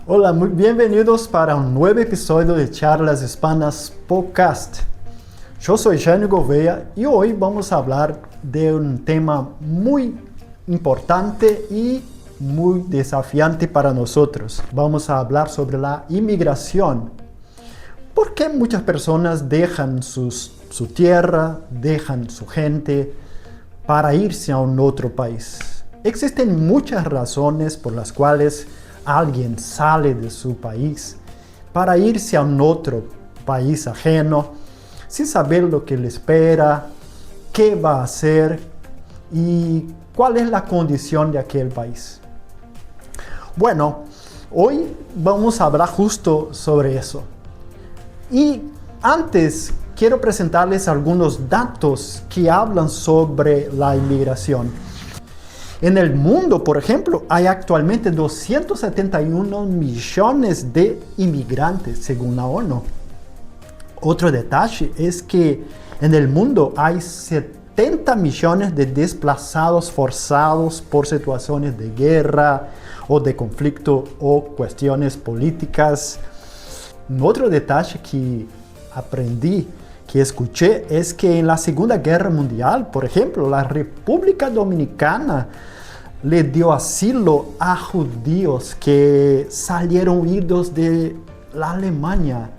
Hola, muy bienvenidos para un nuevo episodio de Charlas Hispanas Podcast. Yo soy Jânio Gouveia y hoy vamos a hablar de un tema muy importante y muy desafiante para nosotros. Vamos a hablar sobre la inmigración. ¿Por qué muchas personas dejan su tierra, dejan su gente para irse a un otro país? Existen muchas razones por las cuales alguien sale de su país para irse a un otro país ajeno, sin saber lo que le espera, qué va a hacer y cuál es la condición de aquel país. Bueno, hoy vamos a hablar justo sobre eso. Y antes quiero presentarles algunos datos que hablan sobre la inmigración. En el mundo, por ejemplo, hay actualmente 271 millones de inmigrantes, según la ONU. Otro detalle es que en el mundo hay 70 millones de desplazados forzados por situaciones de guerra o de conflicto o cuestiones políticas. Otro detalle que aprendí, que escuché, es que en la Segunda Guerra Mundial, por ejemplo, la República Dominicana le dio asilo a judíos que salieron huidos de la Alemania.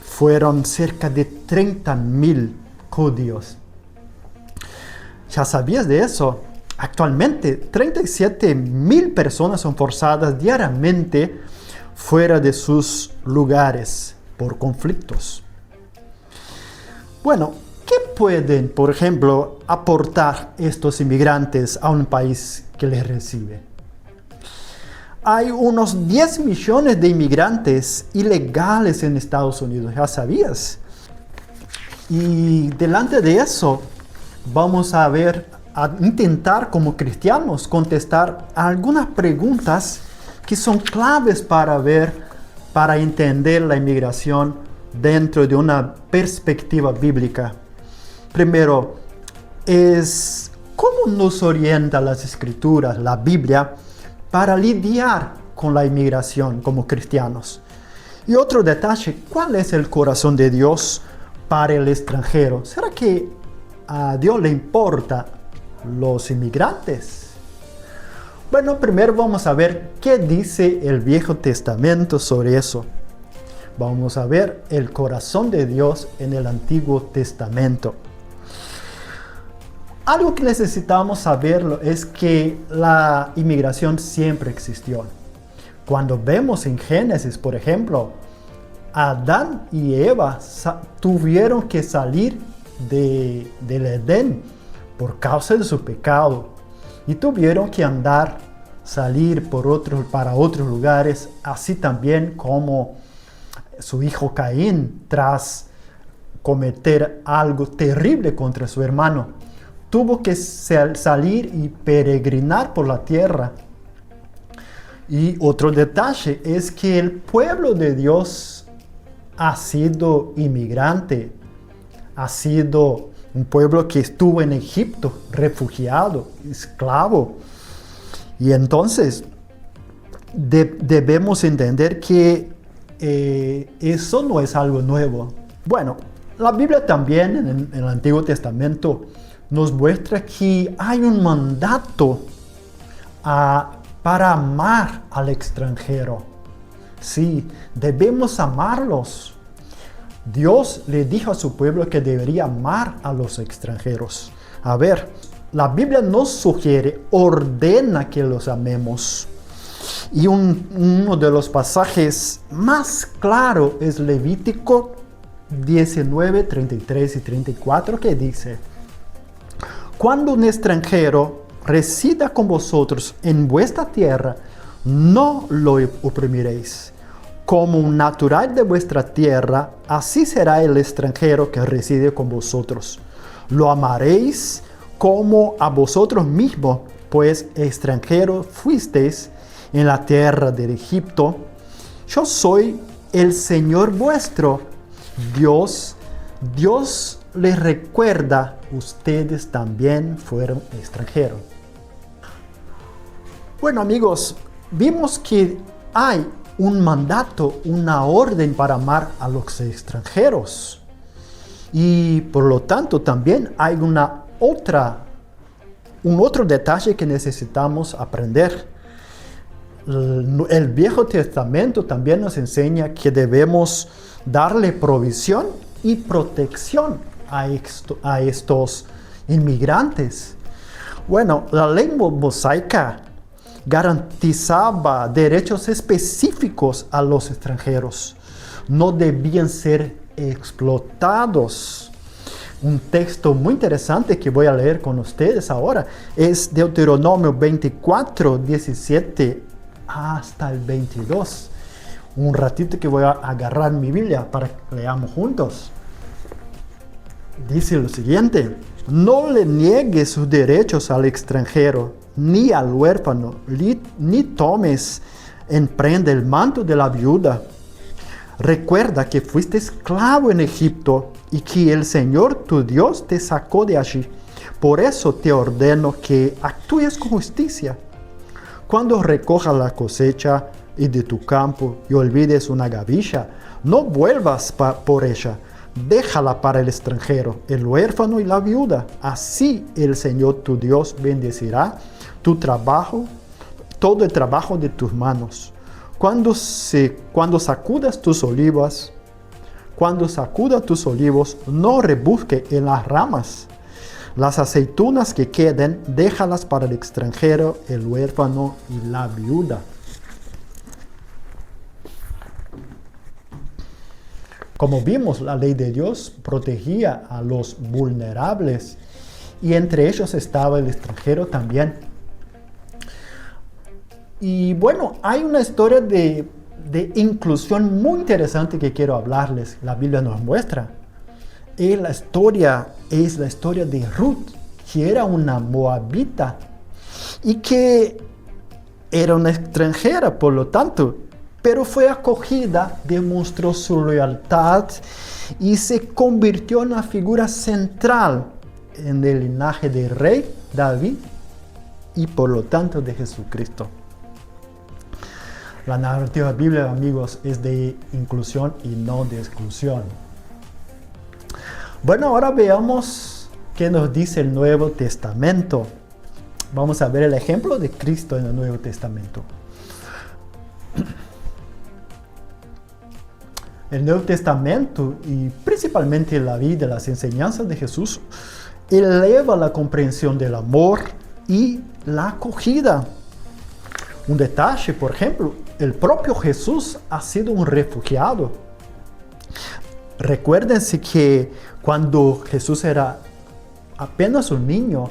Fueron cerca de 30,000 judíos. ¿Ya sabías de eso? Actualmente, 37,000 personas son forzadas diariamente fuera de sus lugares por conflictos. Bueno, ¿qué pueden, por ejemplo, aportar estos inmigrantes a un país que les recibe? Hay unos 10 millones de inmigrantes ilegales en Estados Unidos, ¿ya sabías? Y delante de eso, vamos a intentar como cristianos contestar algunas preguntas que son claves para entender la inmigración dentro de una perspectiva bíblica. Primero, ¿cómo nos orienta las Escrituras, la Biblia, para lidiar con la inmigración como cristianos? Y otro detalle, ¿cuál es el corazón de Dios para el extranjero? ¿Será que a Dios le importan los inmigrantes? Bueno, primero vamos a ver qué dice el Viejo Testamento sobre eso. Vamos a ver el corazón de Dios en el Antiguo Testamento. Algo que necesitamos saberlo es que la inmigración siempre existió. Cuando vemos en Génesis, por ejemplo, Adán y Eva tuvieron que salir del Edén por causa de su pecado. Y tuvieron que salir para otros lugares, así también como su hijo Caín, tras cometer algo terrible contra su hermano, tuvo que salir y peregrinar por la tierra. Y otro detalle es que el pueblo de Dios ha sido inmigrante, ha sido un pueblo que estuvo en Egipto, refugiado, esclavo. Y entonces debemos entender que eso no es algo nuevo. Bueno, la Biblia también en el Antiguo Testamento nos muestra que hay un mandato para amar al extranjero. Sí, debemos amarlos. Dios le dijo a su pueblo que debería amar a los extranjeros. A ver, la Biblia nos sugiere, ordena que los amemos. Y uno de los pasajes más claros es Levítico 19, 33 y 34, que dice: cuando un extranjero resida con vosotros en vuestra tierra, no lo oprimiréis. Como un natural de vuestra tierra, así será el extranjero que reside con vosotros. Lo amaréis como a vosotros mismos, pues extranjeros fuisteis en la tierra de Egipto. Yo soy el Señor vuestro Dios. Dios les recuerda, ustedes también fueron extranjeros. Bueno, amigos, vimos que hay un mandato, una orden para amar a los extranjeros. Y por lo tanto también hay un otro detalle que necesitamos aprender. El Viejo Testamento también nos enseña que debemos darle provisión y protección a estos inmigrantes. Bueno, la ley mosaica garantizaba derechos específicos a los extranjeros. No debían ser explotados. Un texto muy interesante que voy a leer con ustedes ahora es Deuteronomio 24, 17 hasta el 22. Un ratito que voy a agarrar mi Biblia para que leamos juntos. Dice lo siguiente: no le niegues sus derechos al extranjero, ni al huérfano, ni tomes en prenda el manto de la viuda. Recuerda que fuiste esclavo en Egipto y que el Señor tu Dios te sacó de allí. Por eso te ordeno que actúes con justicia. Cuando recojas la cosecha y de tu campo y olvides una gavilla, no vuelvas por ella. Déjala para el extranjero, el huérfano y la viuda. Así el Señor tu Dios bendecirá tu trabajo, todo el trabajo de tus manos. Cuando sacudas tus olivos, no rebusque en las ramas. Las aceitunas que queden, déjalas para el extranjero, el huérfano y la viuda. Como vimos, la ley de Dios protegía a los vulnerables y entre ellos estaba el extranjero también. Y bueno, hay una historia de inclusión muy interesante que quiero hablarles. La Biblia nos muestra. Es la historia de Ruth, que era una moabita y que era una extranjera, por lo tanto, pero fue acogida, demostró su lealtad y se convirtió en una figura central en el linaje del rey David y por lo tanto de Jesucristo. La narrativa bíblica, amigos, es de inclusión y no de exclusión. Bueno, ahora veamos qué nos dice el Nuevo Testamento. Vamos a ver el ejemplo de Cristo en el Nuevo Testamento. El Nuevo Testamento y principalmente la vida, las enseñanzas de Jesús, eleva la comprensión del amor y la acogida. Un detalle, por ejemplo, el propio Jesús ha sido un refugiado. Recuérdense que cuando Jesús era apenas un niño,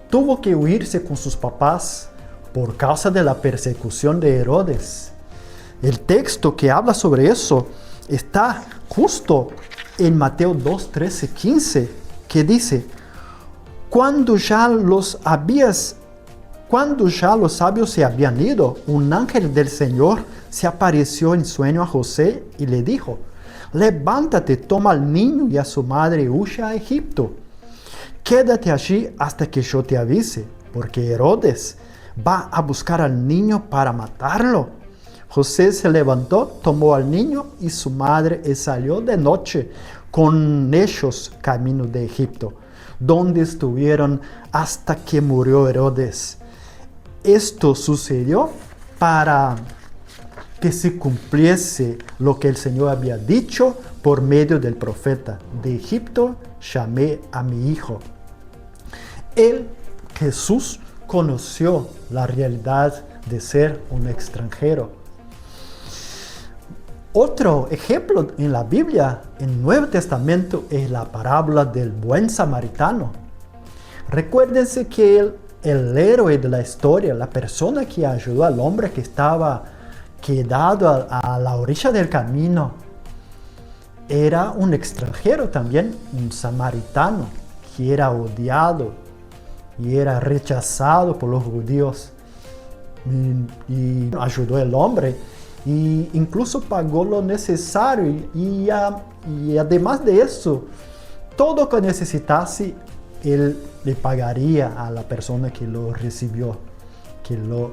tuvo que huirse con sus papás por causa de la persecución de Herodes. El texto que habla sobre eso está justo en Mateo 2, 13, 15, que dice: Cuando ya los sabios se habían ido, un ángel del Señor se apareció en sueño a José y le dijo: levántate, toma al niño y a su madre y huye a Egipto. Quédate allí hasta que yo te avise, porque Herodes va a buscar al niño para matarlo. José se levantó, tomó al niño y su madre y salió de noche con ellos camino de Egipto, donde estuvieron hasta que murió Herodes. Esto sucedió para que se cumpliese lo que el Señor había dicho por medio del profeta: de Egipto llamé a mi hijo. Él, Jesús, conoció la realidad de ser un extranjero. Otro ejemplo en la Biblia, en el Nuevo Testamento, es la parábola del buen samaritano. Recuérdense que el héroe de la historia, la persona que ayudó al hombre que estaba quedado a la orilla del camino, era un extranjero también, un samaritano, que era odiado y era rechazado por los judíos. Y ayudó al hombre y incluso pagó lo necesario y además de eso, todo lo que necesitase, él le pagaría a la persona que lo recibió, que lo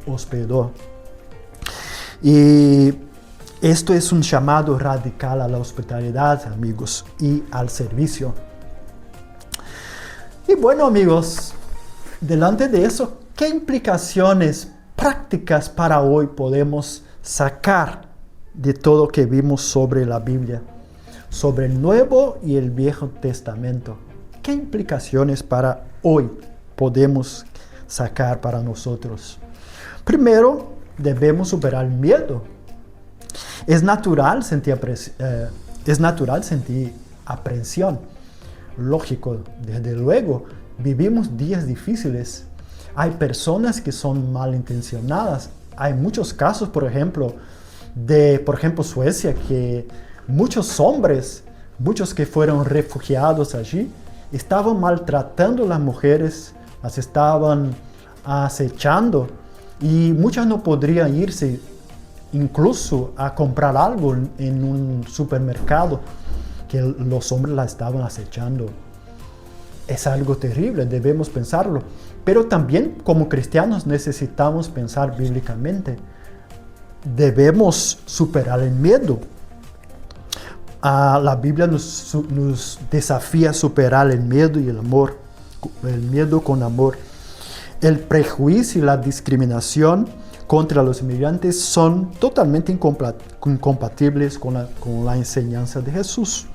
hospedó. Y esto es un llamado radical a la hospitalidad, amigos, y al servicio. Y bueno, amigos, delante de eso, ¿qué implicaciones prácticas para hoy podemos sacar de todo que vimos sobre la Biblia, sobre el Nuevo y el Viejo Testamento? ¿Qué implicaciones para hoy podemos sacar para nosotros? Primero, debemos superar el miedo. Es natural sentir aprensión. Lógico, desde luego, vivimos días difíciles. Hay personas que son malintencionadas. Hay muchos casos, por ejemplo, Suecia, que muchos hombres, muchos que fueron refugiados allí, estaban maltratando a las mujeres, las estaban acechando, y muchas no podrían irse incluso a comprar algo en un supermercado, que los hombres la estaban acechando. Es algo terrible, debemos pensarlo. Pero también como cristianos necesitamos pensar bíblicamente. Debemos superar el miedo. La Biblia nos desafía a superar el miedo y el amor. El miedo con amor. El prejuicio y la discriminación contra los inmigrantes son totalmente incompatibles con la enseñanza de Jesús.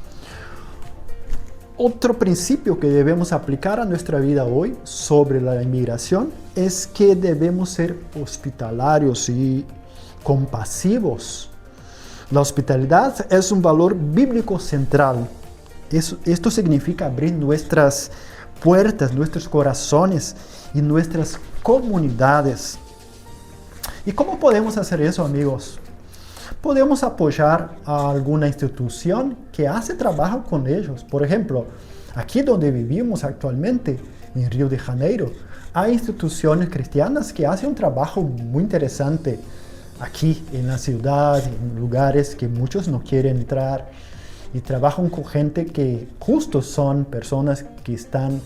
Otro principio que debemos aplicar a nuestra vida hoy sobre la inmigración es que debemos ser hospitalarios y compasivos. La hospitalidad es un valor bíblico central. Esto significa abrir nuestras puertas, nuestros corazones y nuestras comunidades. ¿Y cómo podemos hacer eso, amigos? Podemos apoyar a alguna institución que hace trabajo con ellos. Por ejemplo, aquí donde vivimos actualmente, en Río de Janeiro, hay instituciones cristianas que hacen un trabajo muy interesante aquí en la ciudad, en lugares que muchos no quieren entrar, y trabajan con gente que justo son personas que están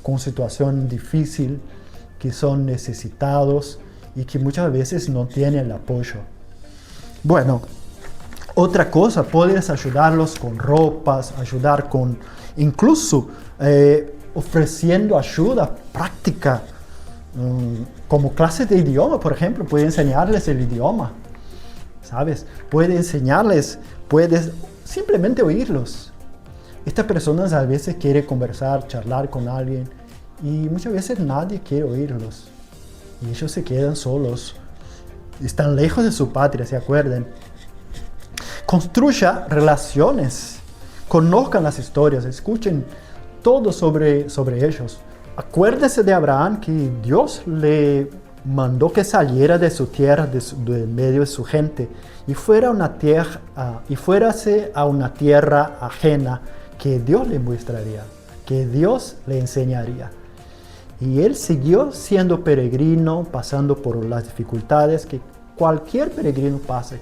con situación difícil, que son necesitados y que muchas veces no tienen el apoyo. Bueno, otra cosa, puedes ayudarlos con ropas, ayudar con, incluso ofreciendo ayuda práctica, como clases de idioma, por ejemplo, puedes enseñarles el idioma, ¿sabes? Puedes enseñarles, puedes simplemente oírlos. Estas personas a veces quieren conversar, charlar con alguien, y muchas veces nadie quiere oírlos, y ellos se quedan solos. Están lejos de su patria, ¿se acuerdan? Construya relaciones, conozcan las historias, escuchen todo sobre ellos. Acuérdese de Abraham, que Dios le mandó que saliera de su tierra, del medio de su gente, y fuérase a una tierra ajena que Dios le mostraría, que Dios le enseñaría. Y él siguió siendo peregrino, pasando por las dificultades que cualquier peregrino pasa.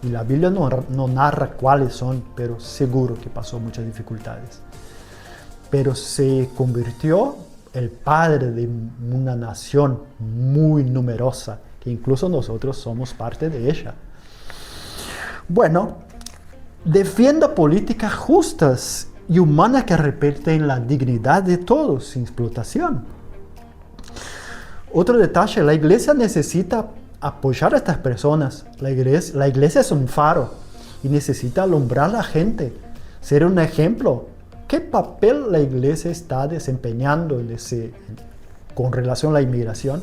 Y la Biblia no narra cuáles son, pero seguro que pasó muchas dificultades. Pero se convirtió el padre de una nación muy numerosa, que incluso nosotros somos parte de ella. Bueno, defienda políticas justas y humanas que respeten la dignidad de todos, sin explotación. Otro detalle, la iglesia necesita apoyar a estas personas. La iglesia es un faro y necesita alumbrar a la gente, ser un ejemplo. ¿Qué papel la iglesia está desempeñando con relación a la inmigración?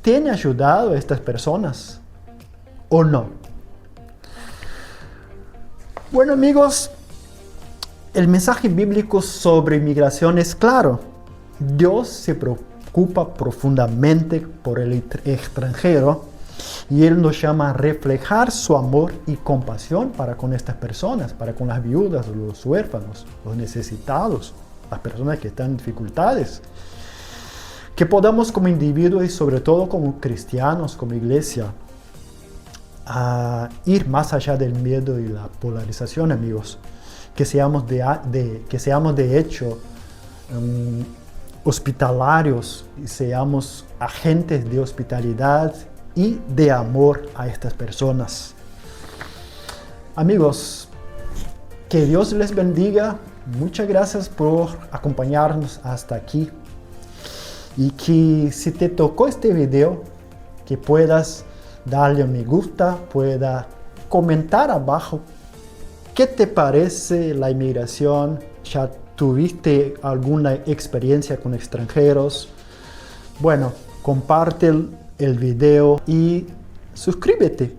¿Tiene ayudado a estas personas o no? Bueno, amigos, el mensaje bíblico sobre inmigración es claro. Dios se preocupa profundamente por el extranjero y Él nos llama a reflejar su amor y compasión para con estas personas, para con las viudas, los huérfanos, los necesitados, las personas que están en dificultades. Que podamos como individuos y sobre todo como cristianos, como iglesia, a ir más allá del miedo y la polarización, amigos. Que seamos de hecho hospitalarios y seamos agentes de hospitalidad y de amor a estas personas. Amigos, que Dios les bendiga. Muchas gracias por acompañarnos hasta aquí. Y que si te tocó este video, que puedas darle un me gusta, pueda comentar abajo qué te parece la inmigración. ¿Ya tuviste alguna experiencia con extranjeros? Bueno, comparte el video y suscríbete.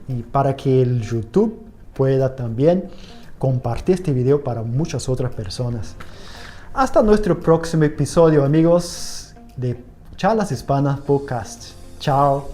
Y para que el YouTube pueda también compartir este video para muchas otras personas. Hasta nuestro próximo episodio, amigos, de Charlas Hispanas Podcast. Chao.